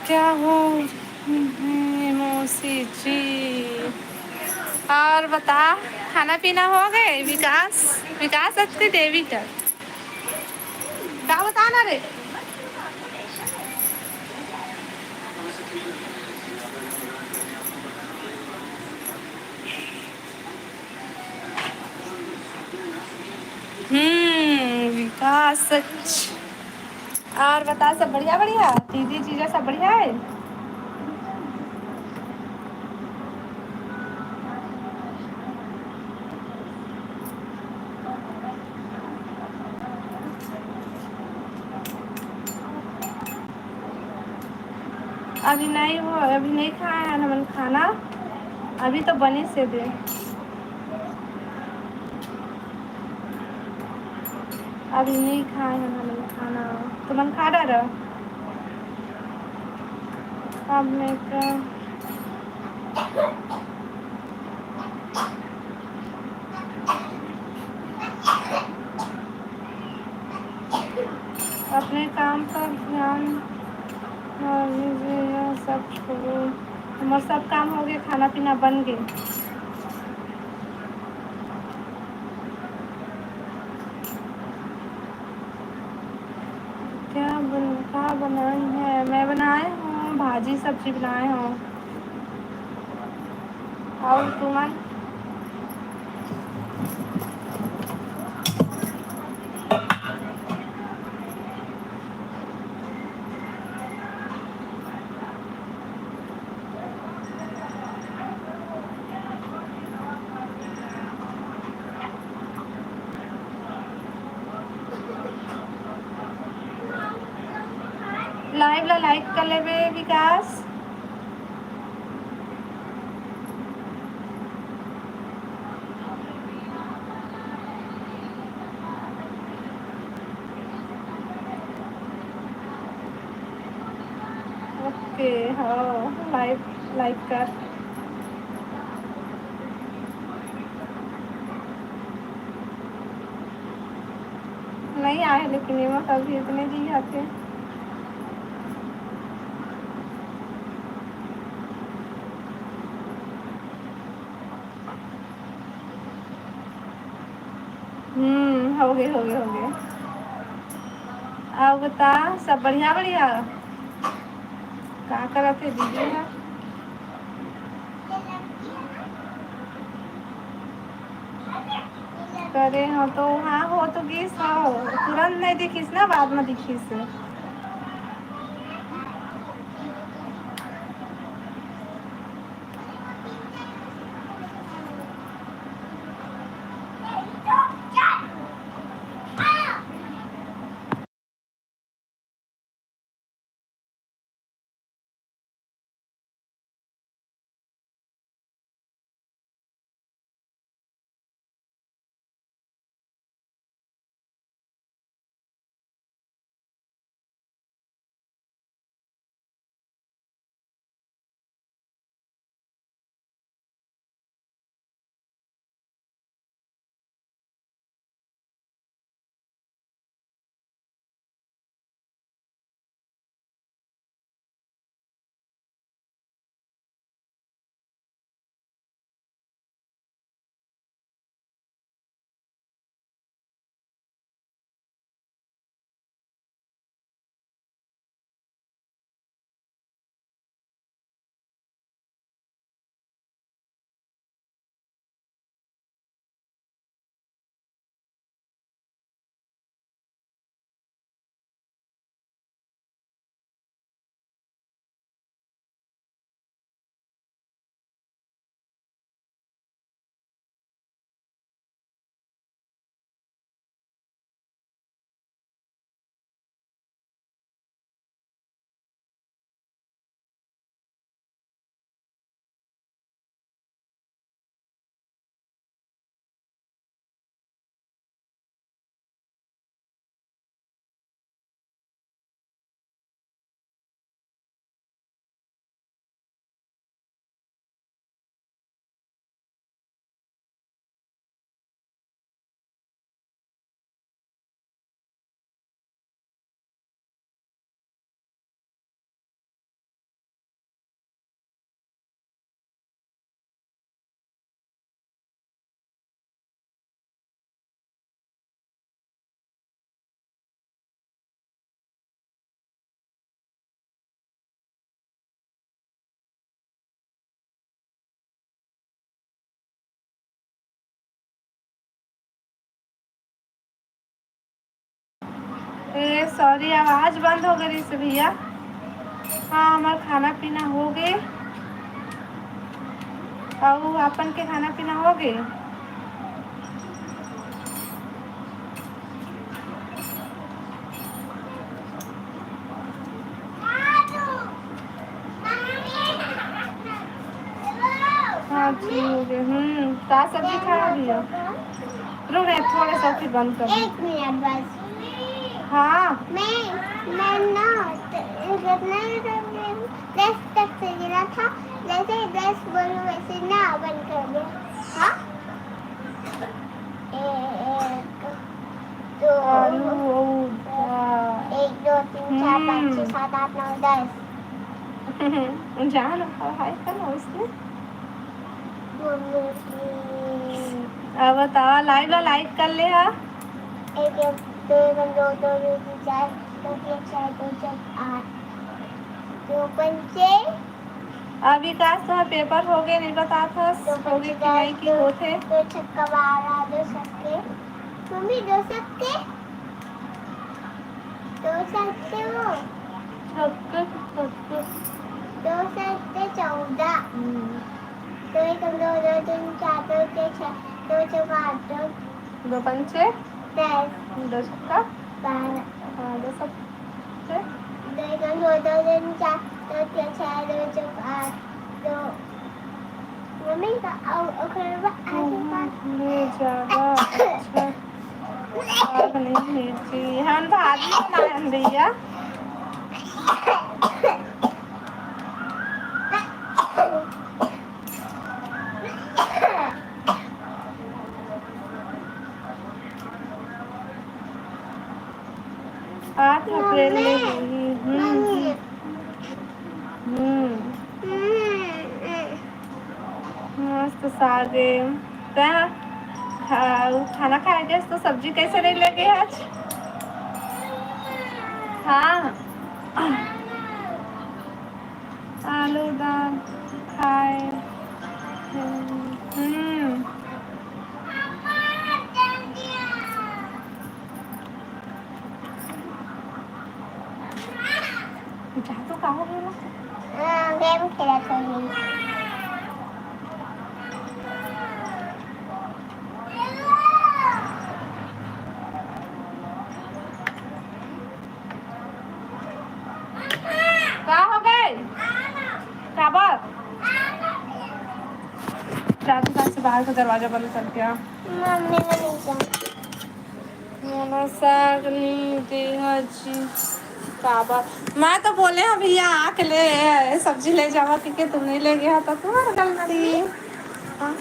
Speaker 1: क्या हो मौसी जी? और बता, खाना पीना हो गए? विकास विकास अच्छी देवी का क्या बताना रे? विकास सच। और बता, सब बढ़िया बढ़िया? दीदी जीजा सब बढ़िया है? अभी नहीं वो, अभी नहीं खाए हैं हम खाना, अभी तो बनी से दे। अभी नहीं खाए हैं हम खाना, तुम खा रहा? अब मैं क्या अपने काम पर ध्यान दीजिए, यह सब छोड़ो। हमारे सब काम हो गए, खाना पीना बन गए। क्या बनाई है? मैं बनाए हूँ भाजी सब्जी बनाए हूँ। और तुमन? लाइव ला लाइक कर लेबे विकास। ओके, हाँ लाइव लाइक कर। नहीं आए लेकिन ये अभी इतने दी आते। हो गए। अब बता, सब बढ़िया बढ़िया? क्या करा थे दीदी है? करे हो तो हाँ हो तो किस हो, तुरंत नहीं दिखीस ना, बाद में दिखीस। ए सॉरी, आवाज बंद हो गई से भैया। हाँ, हमार खाना पीना हो गए। और अपन के खाना पीना हो गए। हाँ जी हो गए। का सब्जी खा दिया। रुक रहे थोड़े सा, फिर बंद कर।
Speaker 2: 1 मिनट बस।
Speaker 1: हाँ
Speaker 2: मैं ना दस तक से गिरा था, जैसे 10 बोलूं वैसे ना बंद कर दो। हाँ, 1 2
Speaker 1: आलू
Speaker 2: 1 2 3 4 5 6 7 8 9 10।
Speaker 1: जान हाय करना उसने।
Speaker 2: मम्मी
Speaker 1: अब बताओ, लाइक कर ले। हाँ
Speaker 2: 1 1 2 1 2 2 3 4 2 3 4 2 4 8 2 पंचे।
Speaker 1: अभी का तो पेपर हो गए, नहीं बता था हो गए कि नहीं कि होते।
Speaker 2: 2 छक्का 12 2 छक्के। मम्मी 2 छक्के 2 छक्के वो 2 छक्के 14। 2 1 2 2 3 4 2 6 2 चौका 8
Speaker 1: 2 पंचे
Speaker 2: 10
Speaker 1: 2 छक्का
Speaker 2: 12
Speaker 1: हाँ 2 सब
Speaker 2: 2 1 2 2 3 4 2 6 2 चौका 8 2। मम्मी का ओकर
Speaker 1: ले जावा। अच्छा आग नहीं मिर्ची हम भाजी बनाए भैया। आठ अप्रैल ले हुई। मस्त सागे। खाना खाएंगे तो सब्जी कैसे नहीं लगे आज। हाँ आलू दाल खाए। तो का हो गया
Speaker 2: गेम खेला थोड़ी।
Speaker 1: का हो गए क्या बात। जाते जाते से बाहर का दरवाजा बंद कर दिया।
Speaker 2: मम्मी ने नहीं
Speaker 1: मोला साग दी जी का बात। मैं तो बोले हैं भैया आके ले सब्जी ले जावा, क्योंकि तुम नहीं ले गया था तुम्हारा गलती। हाँ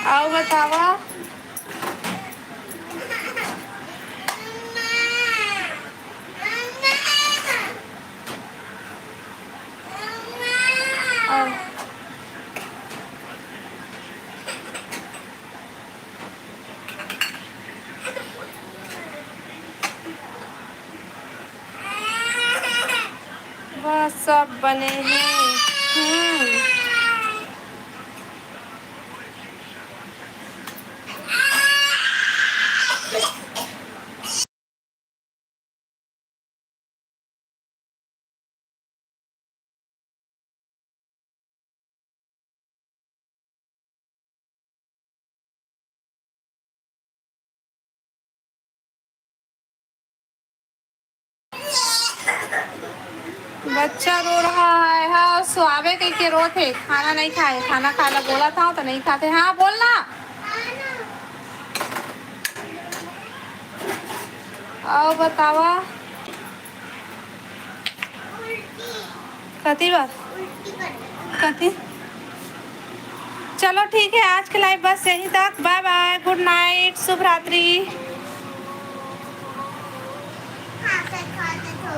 Speaker 1: आओ बतावा। आओ बस सब बने हैं। बच्चा रो रहा है। हाँ सुहावे कहीं के रो थे, खाना नहीं खाए। खाना खाना बोला था तो नहीं खाते। हाँ बोलना। आओ बतावा कथी बात कथी। चलो ठीक है, आज के लाइव बस यहीं तक। बाय बाय, गुड नाइट, शुभ रात्रि।
Speaker 2: खा सकते हो।